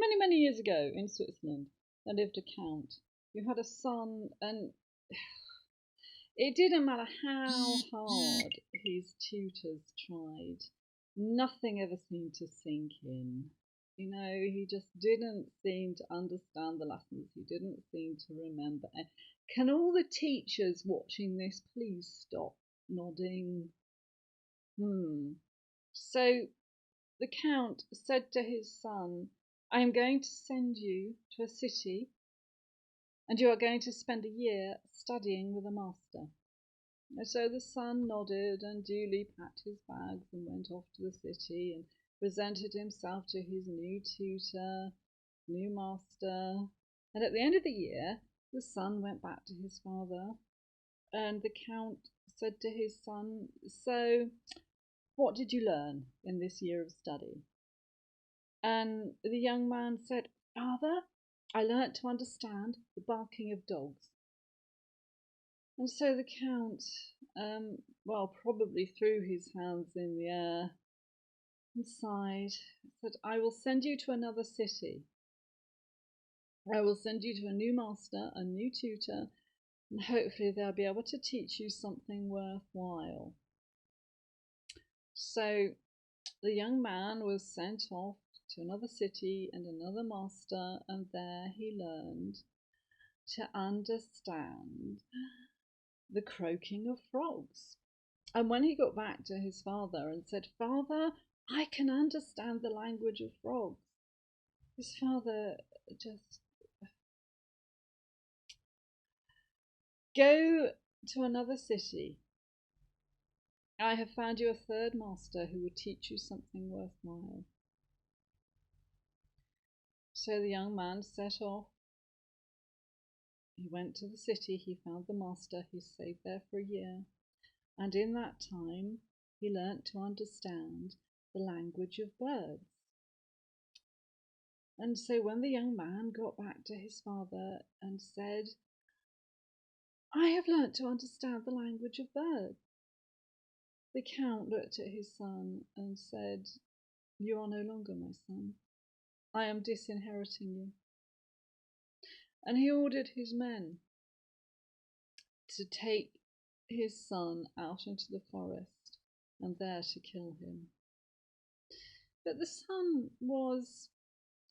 Many, many years ago in Switzerland, there lived a count who had a son, and it didn't matter how hard his tutors tried, nothing ever seemed to sink in. He just didn't seem to understand the lessons. He didn't seem to remember. Can all the teachers watching this please stop nodding? So the Count said to his son, I am going to send you to a city, and you are going to spend a year studying with a master. And so the son nodded and duly packed his bags and went off to the city and presented himself to his new tutor, new master. And at the end of the year, the son went back to his father, and the Count said to his son, so what did you learn in this year of study? And the young man said, Father, I learnt to understand the barking of dogs. And so the Count, probably threw his hands in the air and sighed, said, I will send you to another city. I will send you to a new master, a new tutor, and hopefully they'll be able to teach you something worthwhile. So the young man was sent off to another city and another master, and there he learned to understand the croaking of frogs. And when he got back to his father and said, Father, I can understand the language of frogs, his father just, go to another city. I have found you a third master who will teach you something worthwhile. So the young man set off. He went to the city, he found the master, he stayed there for a year, and in that time he learnt to understand the language of birds. And so when the young man got back to his father and said, I have learnt to understand the language of birds, the Count looked at his son and said, you are no longer my son. I am disinheriting you. And he ordered his men to take his son out into the forest and there to kill him. But the son was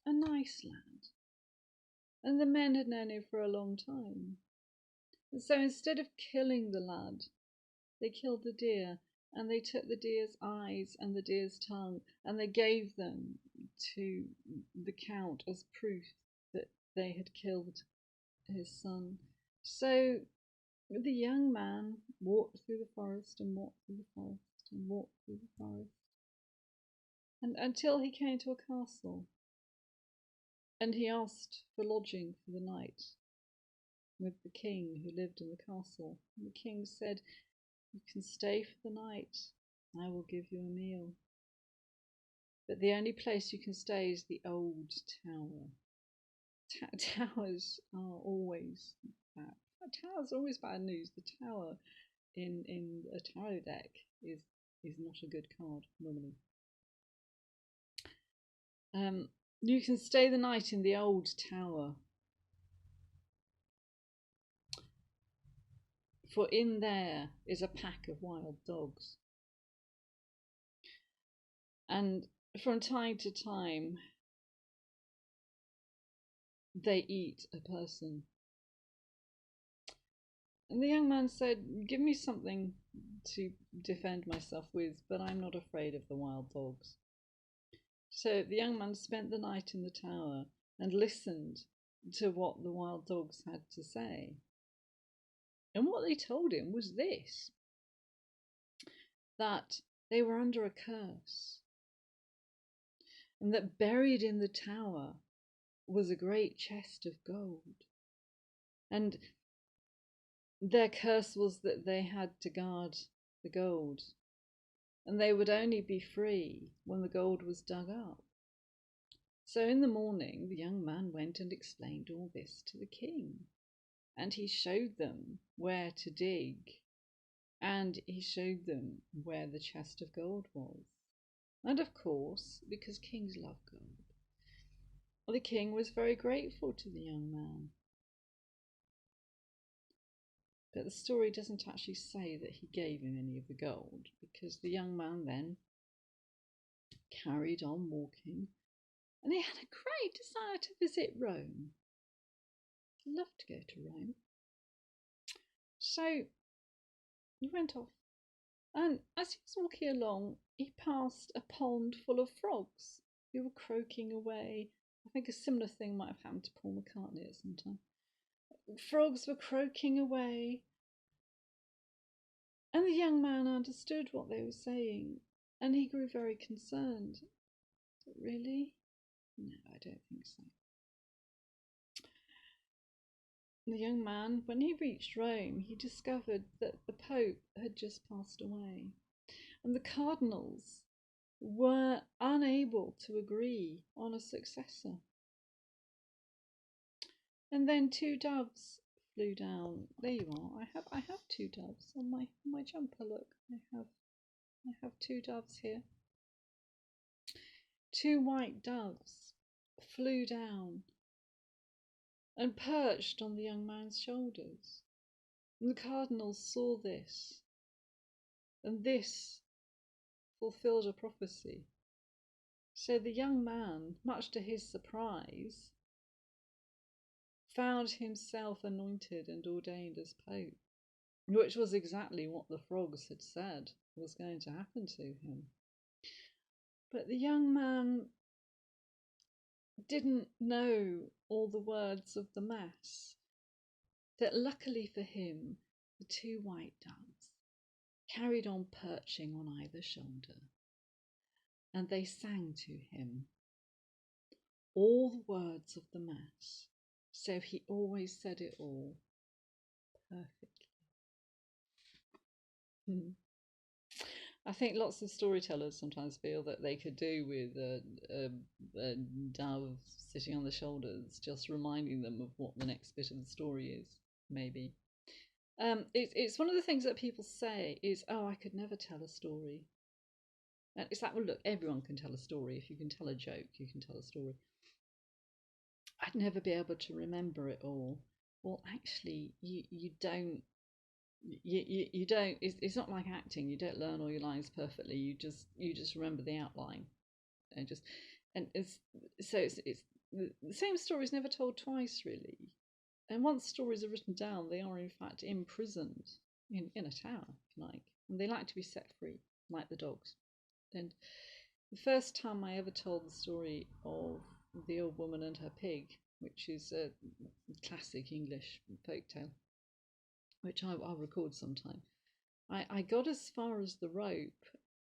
a nice lad, and the men had known him for a long time. And so instead of killing the lad, they killed the deer, and they took the deer's eyes and the deer's tongue, and they gave them to the Count as proof that they had killed his son. So the young man walked through the forest and walked through the forest and walked through the forest, and until he came to a castle, and he asked for lodging for the night with the king who lived in the castle. And the king said, you can stay for the night, I will give you a meal. But the only place you can stay is the old tower. Towers are always bad. Towers are always bad news. The tower in a tarot deck is not a good card normally. You can stay the night in the old tower, for in there is a pack of wild dogs. And from time to time, they eat a person. And the young man said, give me something to defend myself with, but I'm not afraid of the wild dogs. So the young man spent the night in the tower and listened to what the wild dogs had to say. And what they told him was this, that they were under a curse, and that buried in the tower was a great chest of gold. And their curse was that they had to guard the gold, and they would only be free when the gold was dug up. So in the morning, the young man went and explained all this to the king, and he showed them where to dig, and he showed them where the chest of gold was. And of course, because kings love gold, the king was very grateful to the young man. But the story doesn't actually say that he gave him any of the gold, because the young man then carried on walking, and he had a great desire to visit Rome. He'd love to go to Rome. So he went off, and as he was walking along, he passed a pond full of frogs who were croaking away. I think a similar thing might have happened to Paul McCartney at some time. Frogs were croaking away, and the young man understood what they were saying, and he grew very concerned. But really? No, I don't think so. The young man, when he reached Rome, he discovered that the Pope had just passed away, and the cardinals were unable to agree on a successor. And then 2 doves flew down. There you are. I have 2 doves on my jumper. Look, I have 2 doves here. 2 white doves flew down and perched on the young man's shoulders. And the cardinals saw this, and this fulfilled a prophecy. So the young man, much to his surprise, found himself anointed and ordained as Pope, which was exactly what the frogs had said was going to happen to him. But the young man didn't know all the words of the Mass, that luckily for him, the 2 white doves carried on perching on either shoulder, and they sang to him all the words of the Mass, so he always said it all perfectly. I think lots of storytellers sometimes feel that they could do with a dove sitting on the shoulders, just reminding them of what the next bit of the story is, maybe. It's one of the things that people say is, oh, I could never tell a story. And it's like, well, look, everyone can tell a story. If you can tell a joke, you can tell a story. I'd never be able to remember it all. Well, actually, you don't. You don't. It's not like acting. You don't learn all your lines perfectly. You just remember the outline, and it's the same story is never told twice, really. And once stories are written down, they are in fact imprisoned in a tower, if you like, and they like to be set free, like the dogs. And the first time I ever told the story of the old woman and her pig, which is a classic English folk tale, which I'll record sometime, I got as far as the rope,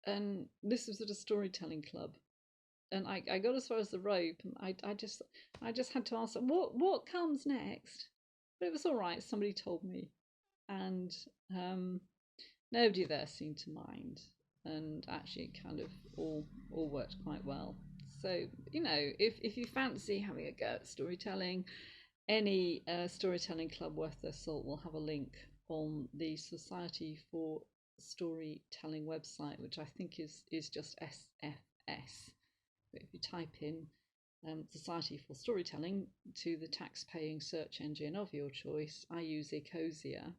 and this was at a storytelling club, and I got as far as the rope, and I just had to ask them, what comes next? But it was all right. Somebody told me, and nobody there seemed to mind, and actually it kind of all worked quite well. So, you know, if you fancy having a go at storytelling, any storytelling club worth their salt will have a link on the Society for Storytelling website, which I think is just SFS. But if you type in Society for Storytelling to the tax-paying search engine of your choice, I use Ecosia,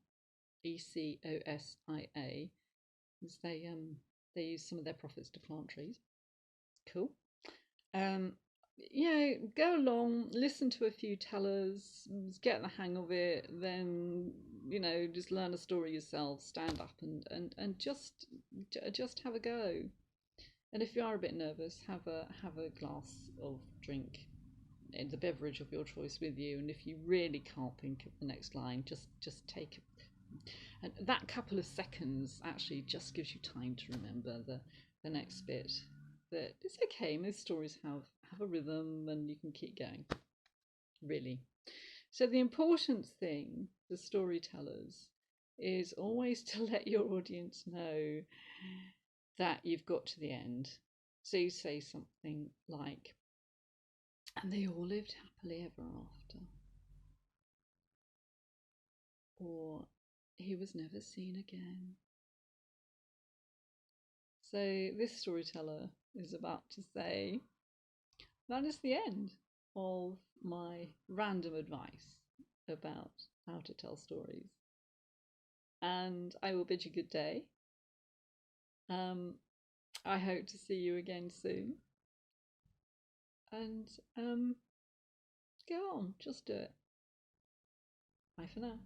ECOSIA, because they use some of their profits to plant trees. Cool. Go along, listen to a few tellers, get the hang of it, then just learn a story yourself, stand up and just have a go. And if you are a bit nervous, have a glass of drink, the beverage of your choice with you, and if you really can't think of the next line, just take it. And that couple of seconds actually just gives you time to remember the next bit. But it's okay, most stories have a rhythm and you can keep going, really. So the important thing for storytellers is always to let your audience know that you've got to the end. So you say something like, and they all lived happily ever after, or he was never seen again. So this storyteller is about to say, that is the end. of my random advice about how to tell stories. And I will bid you good day. I hope to see you again soon. And go on, just do it. Bye for now.